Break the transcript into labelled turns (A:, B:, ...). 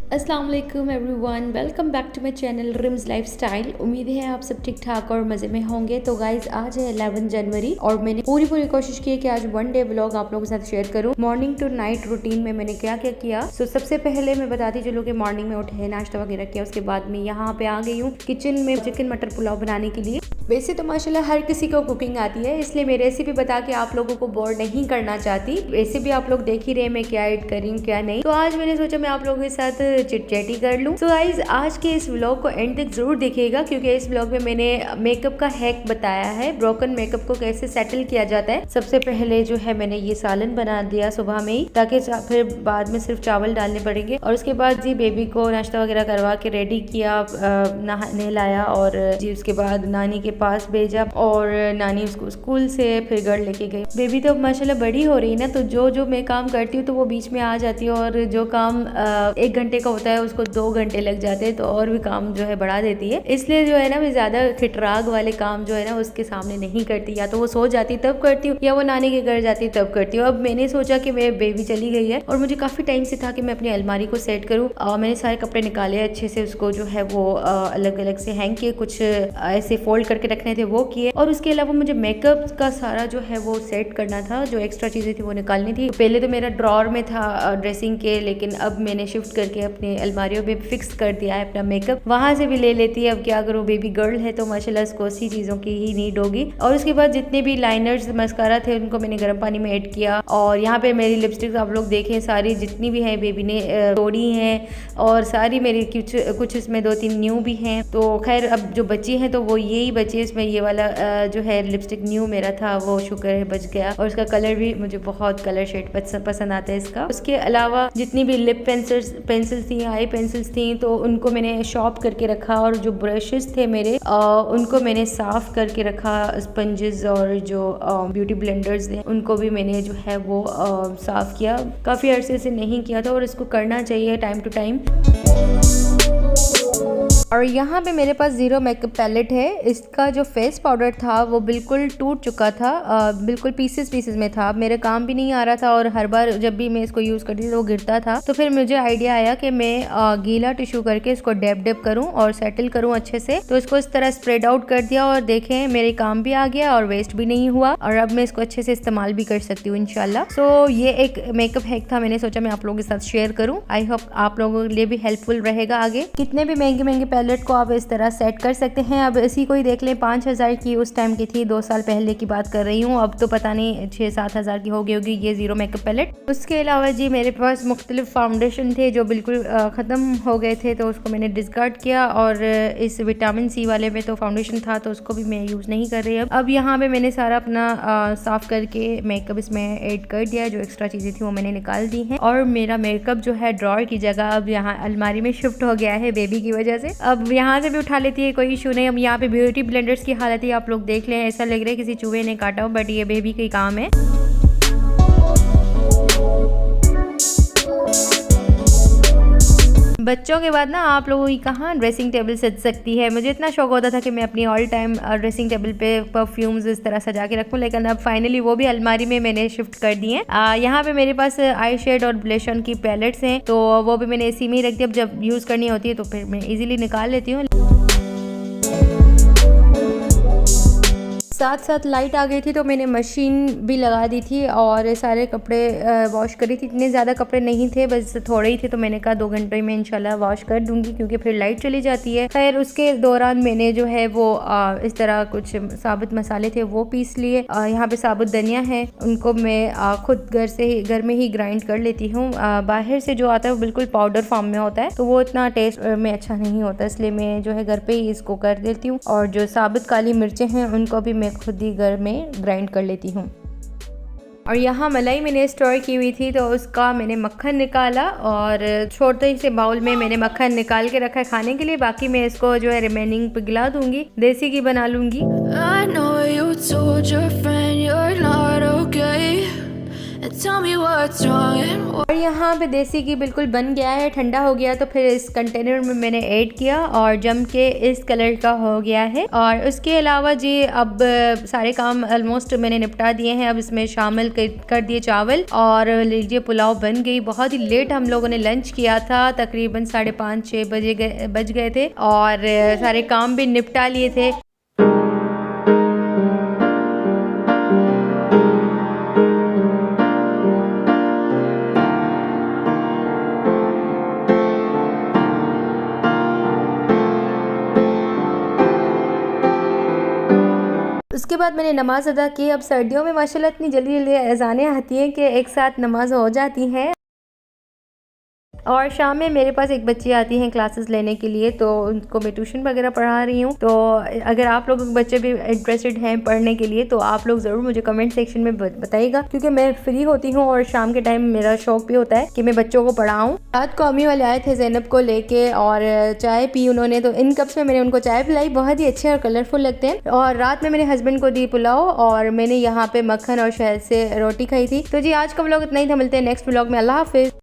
A: अस्सलाम वालेकुम everyone, welcome back to my channel Rims lifestyle. उम्मीद है आप सब ठीक ठाक और मज़े में होंगे। तो गाइज आज है 11 जनवरी और मैंने पूरी कोशिश की है कि आज वन डे व्लॉग आप लोगों के साथ शेयर करूं। मॉर्निंग टू नाइट रूटीन में मैंने क्या क्या किया। सो सबसे पहले मैं बताती चलूँ कि मॉर्निंग में उठे, नाश्ता वगैरह किया, उसके बाद में यहाँ पे आ गई हूँ किचन में चिकन मटर पुलाव बनाने के लिए। वैसे तो माशाल्लाह हर किसी को कुकिंग आती है, इसलिए मैं रेसिपी बता के आप लोगों को बोर नहीं करना चाहती। वैसे भी आप लोग देख ही रहे मैं क्या ऐड कर रही हूँ क्या नहीं। तो आज मैंने सोचा मैं आप लोगों के साथ चिट-चैट ही कर लूँ। तो गाइस आज के इस व्लॉग को एंड तक जरूर देखिएगा, क्योंकि इस व्लॉग में मैंने मेकअप का हैक बताया है, ब्रोकन मेकअप को कैसे सेटल किया जाता है। सबसे पहले जो है मैंने ये सालन बना दिया सुबह में ही, ताकि फिर बाद में सिर्फ चावल डालने पड़ेंगे। और उसके बाद जी बेबी को नाश्ता वगैरह करवा के रेडी किया, नहलाया और जी उसके बाद नानी के पास भेजा और नानी उसको स्कूल से फिर घर लेके गई। बेबी तो माशाल्लाह बड़ी हो रही है ना, तो जो मैं काम करती हूँ तो वो बीच में आ जाती है, और जो काम 1 घंटे का होता है उसको 2 घंटे लग जाते हैं, तो और भी काम जो है बढ़ा देती है। इसलिए जो है ना मैं ज्यादा खिटराग वाले काम जो है ना उसके सामने नहीं करती, या तो वो सो जाती तब करती हूँ या वो नानी के घर जाती तब करती हूँ। अब मैंने सोचा कि मेरे बेबी चली गई है और मुझे काफी टाइम से था कि मैं अपनी अलमारी को सेट करूँ। मैंने सारे कपड़े निकाले अच्छे से, उसको जो है वो अलग अलग से हैंग किए, कुछ ऐसे फोल्ड करके रखने थे वो किए, और उसके अलावा मुझे मेकअप का सारा जो है वो सेट करना था, जो एक्स्ट्रा चीजें थी वो निकालनी थी। पहले तो मेरा ड्रॉर में था ड्रेसिंग के, लेकिन अब मैंने शिफ्ट करके अपने अलमारियों में फिक्स कर दिया है अपना मेकअप, वहां से भी ले लेती है। अब क्या करूँ, बेबी गर्ल है तो माशाल्लाह इसको उसी चीजों की ही नीड होगी। और उसके बाद जितने भी लाइनर्स मस्कारा थे उनको मैंने गर्म पानी में ऐड किया, और यहाँ पे मेरी लिपस्टिक आप लोग देखें सारी जितनी भी है बेबी ने तोड़ी है, और सारी मेरी कुछ इसमें 2-3 न्यू भी हैं। तो खैर अब जो बची है तो वो यही बची, इसमें ये वाला जो है लिपस्टिक न्यू मेरा था वो शुक्र है बच गया, और उसका कलर भी मुझे बहुत कलर शेड पसंद आता है इसका। उसके अलावा जितनी भी लिप पेंसिल्स थी, आई पेंसिल्स थी, तो उनको मैंने शॉर्प करके रखा, और जो ब्रशेस थे मेरे उनको मैंने साफ करके रखा। स्पंजेस और जो ब्यूटी ब्लेंडर्स थे उनको भी मैंने जो है वो साफ किया, काफी अरसे से नहीं किया था और इसको करना चाहिए टाइम टू टाइम। और यहाँ पे मेरे पास जीरो मेकअप पैलेट है। इसका जो फेस पाउडर था वो बिल्कुल टूट चुका था, बिल्कुल पीसेस में था, मेरे काम भी नहीं आ रहा था, और हर बार जब भी मैं इसको यूज करती थी तो वो गिरता था। तो फिर मुझे आइडिया आया कि मैं गीला टिश्यू करके इसको डैब करूँ और सेटल करूँ अच्छे से। तो इसको इस तरह स्प्रेड आउट कर दिया, और देखें मेरे काम भी आ गया और वेस्ट भी नहीं हुआ, और अब मैं इसको अच्छे से इस्तेमाल भी कर सकती हूँ इंशाल्लाह। सो ये एक मेकअप हैक था, मैंने सोचा मैं आप लोगों के साथ शेयर करूँ। आई होप आप लोगों के लिए भी हेल्पफुल रहेगा। आगे कितने भी महंगे पैलेट को आप इस तरह सेट कर सकते हैं। अब इसी को ही देख लें, 5000 की उस टाइम की थी, 2 साल पहले की बात कर रही हूँ, अब तो पता नहीं 6-7 हजार की हो गई होगी ये जीरो मेकअप पैलेट। उसके अलावा जी मेरे पास मुख्तलिफ फाउंडेशन थे जो बिल्कुल ख़त्म हो गए थे, तो उसको मैंने डिस्कार्ड किया, और इस विटामिन सी वाले में तो फाउंडेशन था तो उसको भी मैं यूज़ नहीं कर रही। अब यहाँ पे मैंने सारा अपना साफ करके मेकअप इसमें ऐड कर दिया, जो एक्स्ट्रा चीज़ें थी वो मैंने निकाल दी हैं, और मेरा मेकअप जो है ड्रॉर की जगह अब यहाँ अलमारी में शिफ्ट हो गया है बेबी की वजह से। अब यहाँ से भी उठा लेती है, कोई इशू नहीं। अब यहाँ पे ब्यूटी ब्लेंडर्स की हालत है, आप लोग देख लें, ऐसा लग रहा है किसी चूहे ने काटा हो, बट ये बेबी का ही काम है। बच्चों के बाद ना आप लोगों की कहाँ ड्रेसिंग टेबल सज सकती है। मुझे इतना शौक होता था कि मैं अपनी ऑल टाइम ड्रेसिंग टेबल पे परफ्यूम्स इस तरह सजा के रखूं, लेकिन अब फाइनली वो भी अलमारी में मैंने शिफ्ट कर दी है। यहाँ पे मेरे पास आई शेड और ब्लश ऑन की पैलेट्स हैं, तो वो भी मैंने इसी में ही रख दी। अब जब यूज़ करनी होती है तो फिर मैं ईजिली निकाल लेती हूँ। साथ साथ लाइट आ गई थी तो मैंने मशीन भी लगा दी थी और सारे कपड़े वॉश करी थी। इतने ज़्यादा कपड़े नहीं थे, बस थोड़े ही थे, तो मैंने कहा 2 घंटे में इंशाल्लाह वॉश कर दूंगी, क्योंकि फिर लाइट चली जाती है। खैर उसके दौरान मैंने जो है वो इस तरह कुछ साबुत मसाले थे वो पीस लिए। यहाँ पे साबुत धनिया है, उनको मैं खुद घर में ही ग्राइंड कर लेती हूँ। बाहर से जो आता है वो बिल्कुल पाउडर फॉर्म में होता है, तो वो इतना टेस्ट में अच्छा नहीं होता, इसलिए मैं जो है घर पे ही इसको कर देती हूँ। और जो साबुत काली मिर्चें हैं उनको भी मैं खुद ही घर में ग्राइंड कर लेती हूँ। और यहाँ मलाई मैंने स्टोर की हुई थी, तो उसका मैंने मक्खन निकाला, और छोटे से बाउल में मैंने मक्खन निकाल के रखा है खाने के लिए। बाकी मैं इसको जो है रिमेनिंग पिघला दूंगी, देसी घी बना लूंगी।
B: tell me what's wrong and
A: और यहाँ पे देसी घी बिल्कुल बन गया है, ठंडा हो गया तो फिर इस कंटेनर में मैंने ऐड किया और जम के इस कलर का हो गया है। और उसके अलावा जी अब सारे काम ऑलमोस्ट मैंने निपटा दिए हैं। अब इसमें शामिल कर दिए चावल और लीजिए पुलाव बन गई। बहुत ही लेट हम लोगों ने लंच किया था, तकरीबन 5:30-6 बज गए थे और सारे काम भी निपटा लिए थे। उसके बाद मैंने नमाज अदा की। अब सर्दियों में माशाल्लाह इतनी जल्दी जल्दी अज़ानें आती हैं कि एक साथ नमाज हो जाती हैं। और शाम में मेरे पास एक बच्ची आती हैं क्लासेस लेने के लिए, तो उनको मैं ट्यूशन वगैरह पढ़ा रही हूँ। तो अगर आप लोगों के बच्चे भी इंटरेस्टेड हैं पढ़ने के लिए तो आप लोग ज़रूर मुझे कमेंट सेक्शन में बताइएगा, क्योंकि मैं फ्री होती हूँ और शाम के टाइम मेरा शौक भी होता है कि मैं बच्चों को पढ़ाऊँ। रात को अम्मी वाले आए थे ज़ैनब को लेके और चाय पी उन्होंने, तो इन कप्स में मैंने उनको चाय पिलाई। बहुत ही अच्छे और कलरफुल लगते हैं। और रात में मेरे हस्बैंड को दी पुलाव और मैंने यहाँ पे मक्खन और शहद से रोटी खाई थी। तो जी आज का व्लॉग इतना ही था, मिलते हैं नेक्स्ट व्लॉग में। अल्लाह हाफिज़।